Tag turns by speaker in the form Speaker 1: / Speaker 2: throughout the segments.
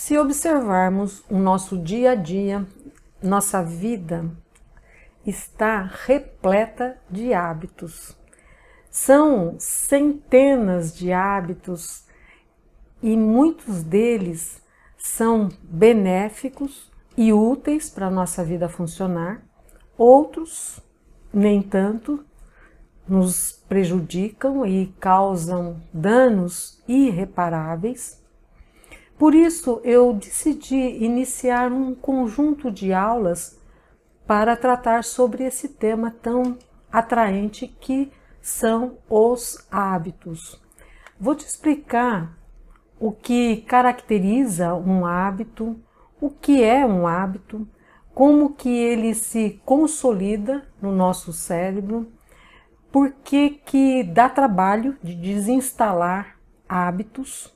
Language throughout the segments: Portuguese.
Speaker 1: Se observarmos o nosso dia a dia, nossa vida está repleta de hábitos. São centenas de hábitos e muitos deles são benéficos e úteis para a nossa vida funcionar. Outros, nem tanto, nos prejudicam e causam danos irreparáveis. Por isso, eu decidi iniciar um conjunto de aulas para tratar sobre esse tema tão atraente que são os hábitos. Vou te explicar o que caracteriza um hábito, o que é um hábito, como que ele se consolida no nosso cérebro, por que dá trabalho de desinstalar hábitos,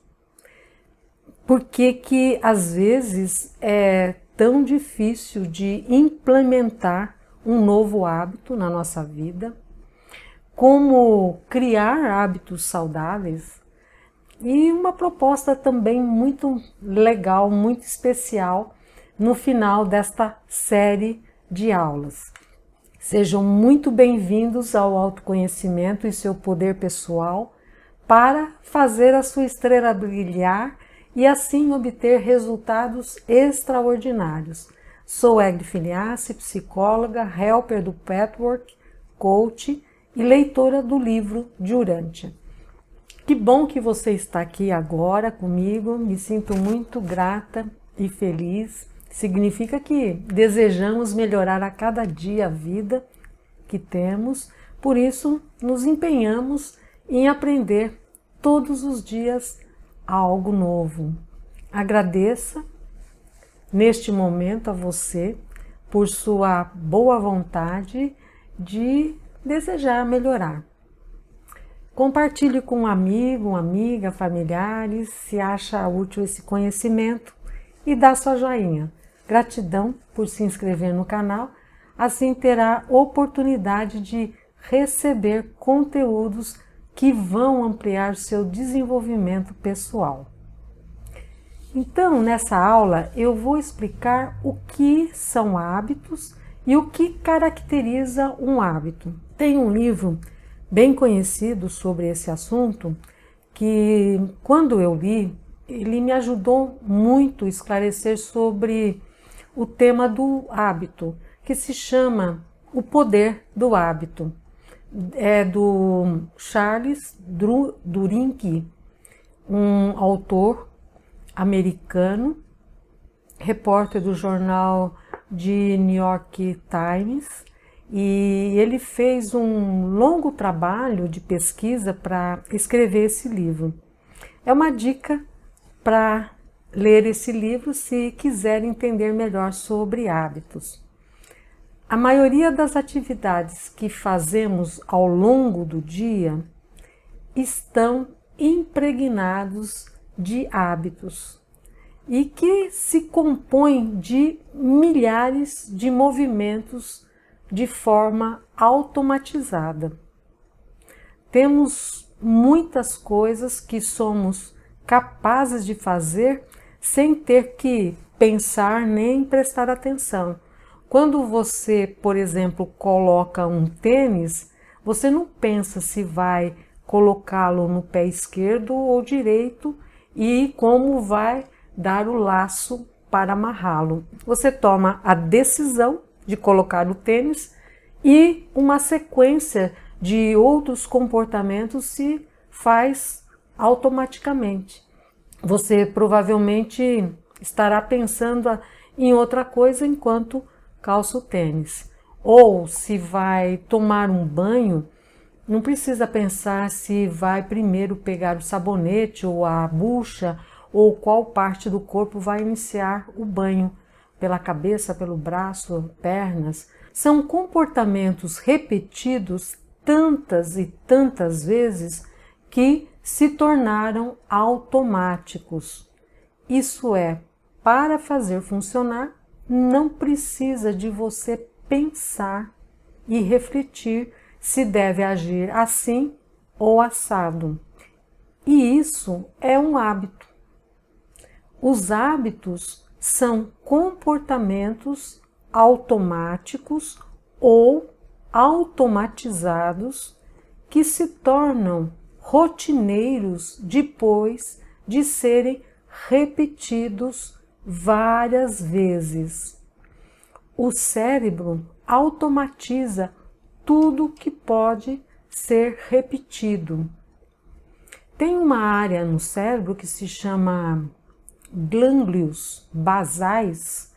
Speaker 1: por que às vezes é tão difícil de implementar um novo hábito na nossa vida, como criar hábitos saudáveis e uma proposta também muito legal, muito especial no final desta série de aulas. Sejam muito bem-vindos ao autoconhecimento e seu poder pessoal para fazer a sua estrela brilhar e assim obter resultados extraordinários. Sou Egli Filiassi, psicóloga, helper do Pathwork, coach e leitora do livro de Urântia. Que bom que você está aqui agora comigo, me sinto muito grata e feliz. Significa que desejamos melhorar a cada dia a vida que temos, por isso nos empenhamos em aprender todos os dias algo novo. Agradeça neste momento a você por sua boa vontade de desejar melhorar. Compartilhe com um amigo, uma amiga, familiares, se acha útil esse conhecimento e dá sua joinha. Gratidão por se inscrever no canal, assim terá oportunidade de receber conteúdos que vão ampliar seu desenvolvimento pessoal. Então, nessa aula, eu vou explicar o que são hábitos e o que caracteriza um hábito. Tem um livro bem conhecido sobre esse assunto que, quando eu li, ele me ajudou muito a esclarecer sobre o tema do hábito, que se chama O Poder do Hábito. É do Charles Duhigg, um autor americano, repórter do jornal de New York Times, e ele fez um longo trabalho de pesquisa para escrever esse livro. É uma dica para ler esse livro se quiser entender melhor sobre hábitos. A maioria das atividades que fazemos ao longo do dia estão impregnados de hábitos e que se compõem de milhares de movimentos de forma automatizada. Temos muitas coisas que somos capazes de fazer sem ter que pensar nem prestar atenção. Quando você, por exemplo, coloca um tênis, você não pensa se vai colocá-lo no pé esquerdo ou direito e como vai dar o laço para amarrá-lo. Você toma a decisão de colocar o tênis e uma sequência de outros comportamentos se faz automaticamente. Você provavelmente estará pensando em outra coisa enquanto calça o tênis. Ou se vai tomar um banho, não precisa pensar se vai primeiro pegar o sabonete ou a bucha ou qual parte do corpo vai iniciar o banho, pela cabeça, pelo braço, pernas. São comportamentos repetidos tantas e tantas vezes que se tornaram automáticos. Isso é, para fazer funcionar, não precisa de você pensar e refletir se deve agir assim ou assado. E isso é um hábito. Os hábitos são comportamentos automáticos ou automatizados que se tornam rotineiros depois de serem repetidos várias vezes. O cérebro automatiza tudo que pode ser repetido. Tem uma área no cérebro que se chama glândulos basais,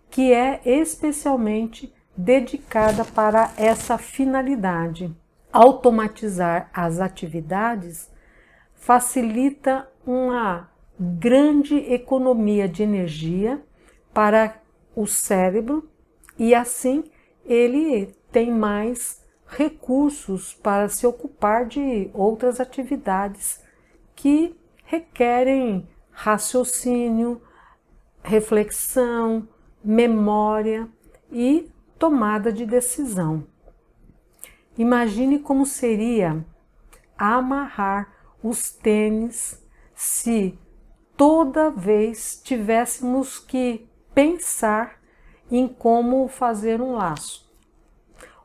Speaker 1: que é especialmente dedicada para essa finalidade. Automatizar as atividades facilita uma grande economia de energia para o cérebro e assim ele tem mais recursos para se ocupar de outras atividades que requerem raciocínio, reflexão, memória e tomada de decisão. Imagine como seria amarrar os tênis se toda vez tivéssemos que pensar em como fazer um laço.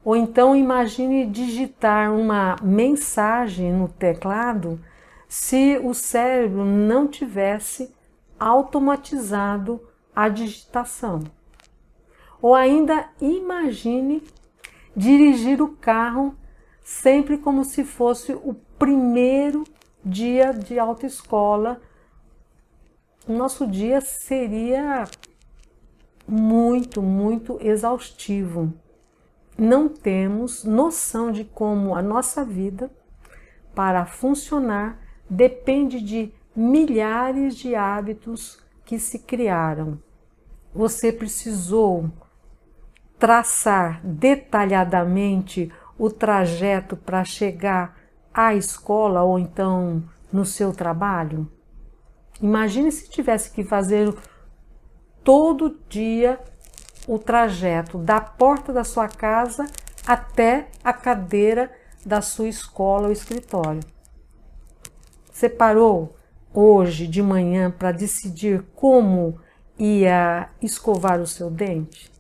Speaker 1: Ou então imagine digitar uma mensagem no teclado se o cérebro não tivesse automatizado a digitação. Ou ainda imagine dirigir o carro sempre como se fosse o primeiro dia de autoescola. O nosso dia seria muito exaustivo. Não temos noção de como a nossa vida, para funcionar, depende de milhares de hábitos que se criaram. Você precisou traçar detalhadamente o trajeto para chegar à escola ou então no seu trabalho? Imagine se tivesse que fazer todo dia o trajeto da porta da sua casa até a cadeira da sua escola ou escritório. Você parou hoje de manhã para decidir como ia escovar o seu dente?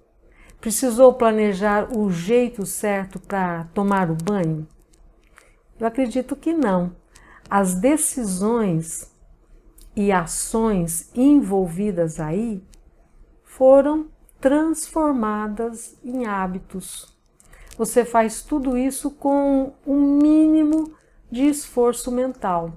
Speaker 1: Precisou planejar o jeito certo para tomar o banho? Eu acredito que não. As decisões e ações envolvidas aí foram transformadas em hábitos. Você faz tudo isso com um mínimo de esforço mental.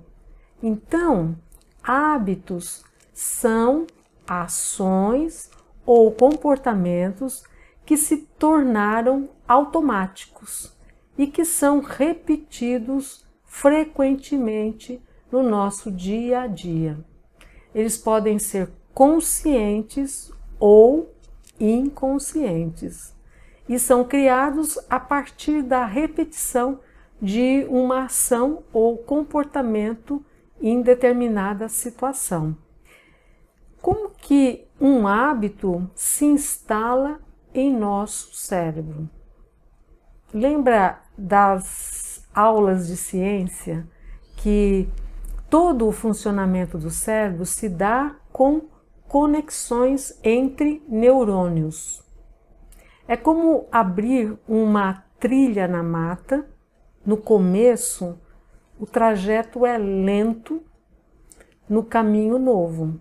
Speaker 1: Então, hábitos são ações ou comportamentos que se tornaram automáticos e que são repetidos frequentemente no nosso dia a dia. Eles podem ser conscientes ou inconscientes e são criados a partir da repetição de uma ação ou comportamento em determinada situação. Como que um hábito se instala em nosso cérebro? Lembra das aulas de ciência que todo o funcionamento do cérebro se dá com conexões entre neurônios. É como abrir uma trilha na mata. No começo, o trajeto é lento no caminho novo.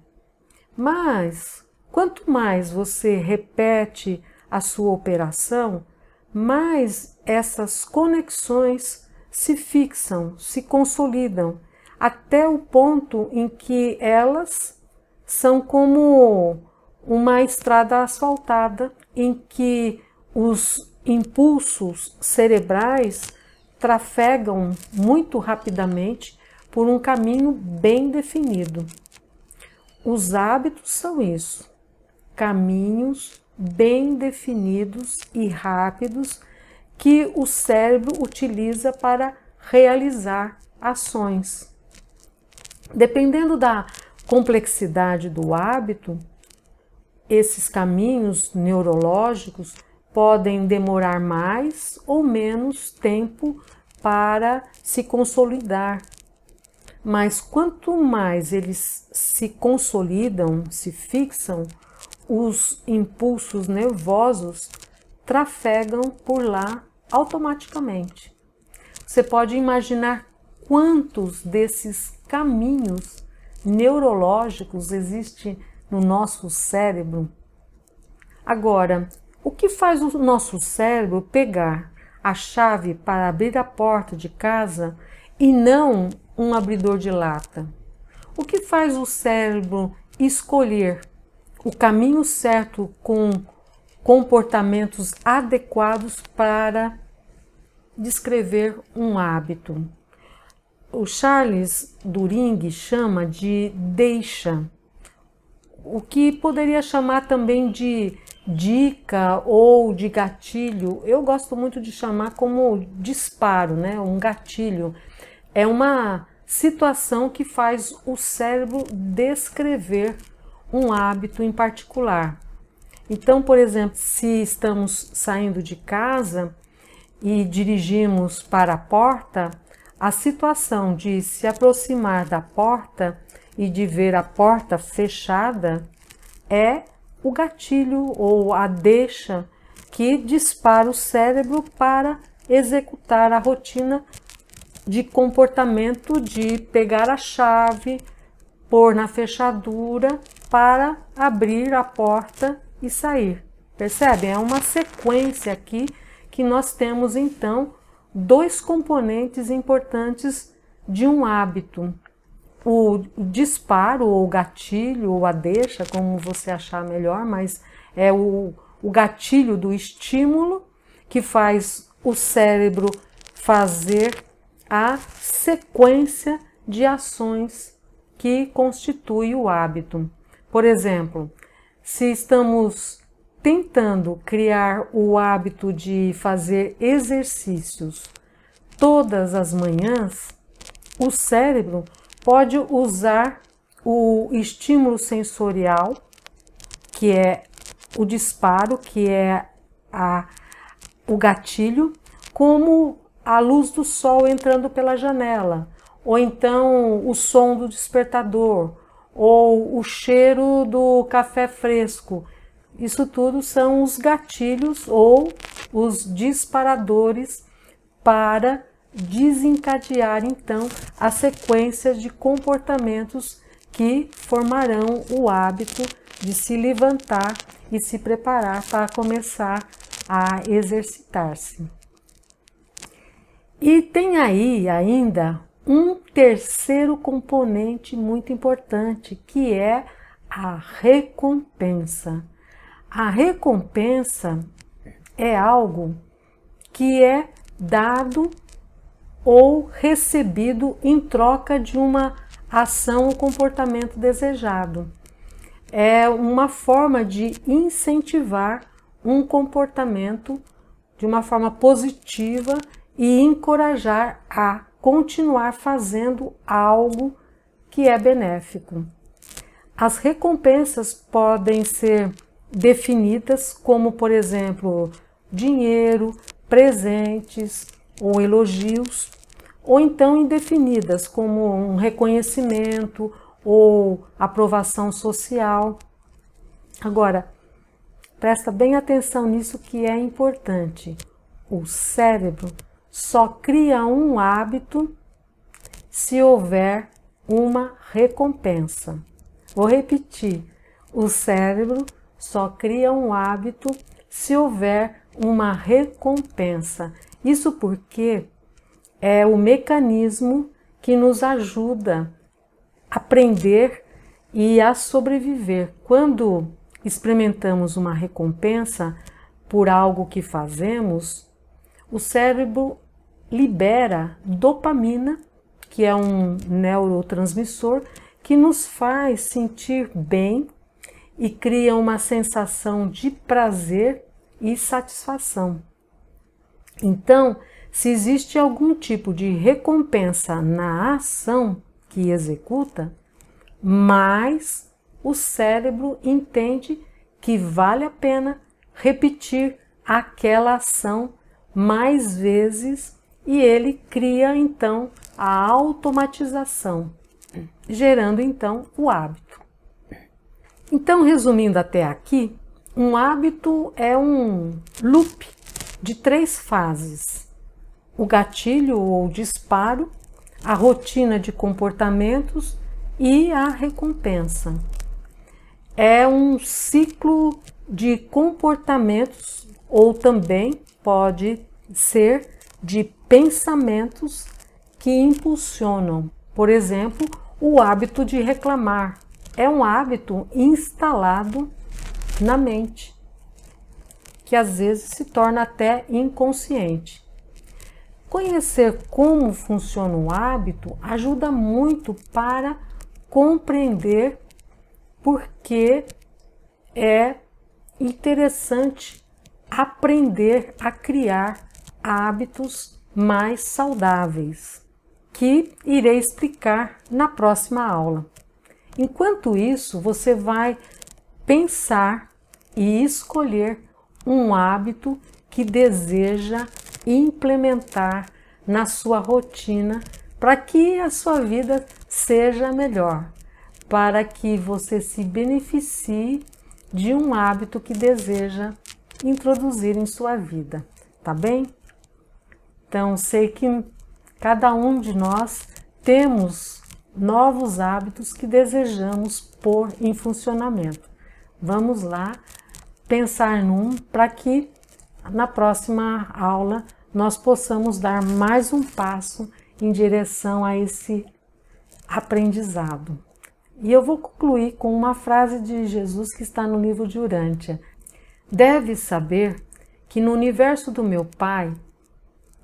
Speaker 1: Mas, quanto mais você repete a sua operação, mais essas conexões se fixam, se consolidam, até o ponto em que elas são como uma estrada asfaltada em que os impulsos cerebrais trafegam muito rapidamente por um caminho bem definido. Os hábitos são isso, caminhos bem definidos e rápidos que o cérebro utiliza para realizar ações. Dependendo da complexidade do hábito, esses caminhos neurológicos podem demorar mais ou menos tempo para se consolidar. mas quanto mais eles se consolidam, se fixam, os impulsos nervosos trafegam por lá automaticamente. Você pode imaginar quantos desses caminhos neurológicos existem no nosso cérebro? Agora, o que faz o nosso cérebro pegar a chave para abrir a porta de casa e não um abridor de lata? O que faz o cérebro escolher o caminho certo com comportamentos adequados para descrever um hábito? O Charles Duhigg chama de deixa, o que poderia chamar também de dica ou de gatilho. Eu gosto muito de chamar como disparo, né? Um gatilho. É uma situação que faz o cérebro descrever um hábito em particular. Então, por exemplo, se estamos saindo de casa e dirigimos para a porta, a situação de se aproximar da porta e de ver a porta fechada é o gatilho ou a deixa que dispara o cérebro para executar a rotina de comportamento de pegar a chave, pôr na fechadura para abrir a porta e sair. Percebem? É uma sequência aqui que nós temos então dois componentes importantes de um hábito. O disparo, ou gatilho, ou a deixa, como você achar melhor, mas é o gatilho do estímulo que faz o cérebro fazer a sequência de ações que constitui o hábito. Por exemplo, se estamos tentando criar o hábito de fazer exercícios todas as manhãs, o cérebro pode usar o estímulo sensorial, que é o disparo, que é o gatilho, como a luz do sol entrando pela janela, ou então o som do despertador, ou o cheiro do café fresco. Isso tudo são os gatilhos ou os disparadores para desencadear então a sequência de comportamentos que formarão o hábito de se levantar e se preparar para começar a exercitar-se. E tem aí ainda um terceiro componente muito importante, que é a recompensa. A recompensa é algo que é dado ou recebido em troca de uma ação ou comportamento desejado. É uma forma de incentivar um comportamento de uma forma positiva e encorajar a continuar fazendo algo que é benéfico. As recompensas podem ser definidas como, por exemplo, dinheiro, presentes ou elogios, ou então indefinidas como um reconhecimento ou aprovação social. Agora, presta bem atenção nisso que é importante. O cérebro só cria um hábito se houver uma recompensa. Vou repetir, o cérebro só cria um hábito se houver uma recompensa. Isso porque é o mecanismo que nos ajuda a aprender e a sobreviver. Quando experimentamos uma recompensa por algo que fazemos, o cérebro libera dopamina, que é um neurotransmissor que nos faz sentir bem e cria uma sensação de prazer e satisfação. Então, se existe algum tipo de recompensa na ação que executa, mais o cérebro entende que vale a pena repetir aquela ação mais vezes e ele cria então a automatização. gerando então o hábito. Então, resumindo até aqui, um hábito é um loop de 3 fases: o gatilho ou disparo, a rotina de comportamentos e a recompensa. É um ciclo de comportamentos, ou também pode ser de pensamentos que impulsionam. Por exemplo, o hábito de reclamar é um hábito instalado na mente, que às vezes se torna até inconsciente. Conhecer como funciona o hábito ajuda muito para compreender por que é interessante aprender a criar hábitos mais saudáveis, que irei explicar na próxima aula. Enquanto isso, você vai pensar e escolher um hábito que deseja implementar na sua rotina para que a sua vida seja melhor, para que você se beneficie de um hábito que deseja introduzir em sua vida, tá bem? Então, sei que cada um de nós temos novos hábitos que desejamos pôr em funcionamento. Vamos lá pensar num para que na próxima aula nós possamos dar mais um passo em direção a esse aprendizado. E eu vou concluir com uma frase de Jesus que está no livro de Urântia. Deves saber que no universo do meu Pai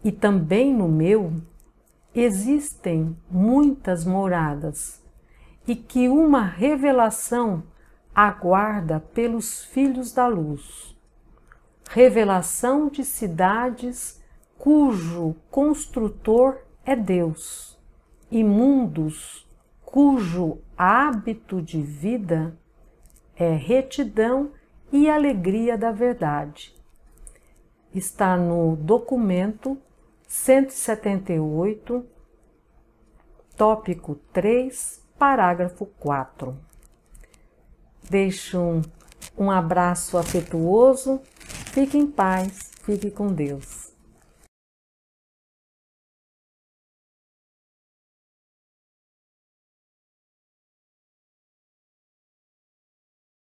Speaker 1: e também no meu existem muitas moradas e que uma revelação aguarda pelos filhos da luz. Revelação de cidades cujo construtor é Deus e mundos cujo hábito de vida é retidão e alegria da verdade. Está no documento 178, tópico 3, parágrafo 4. Deixo um abraço afetuoso, fique em paz, fique com Deus.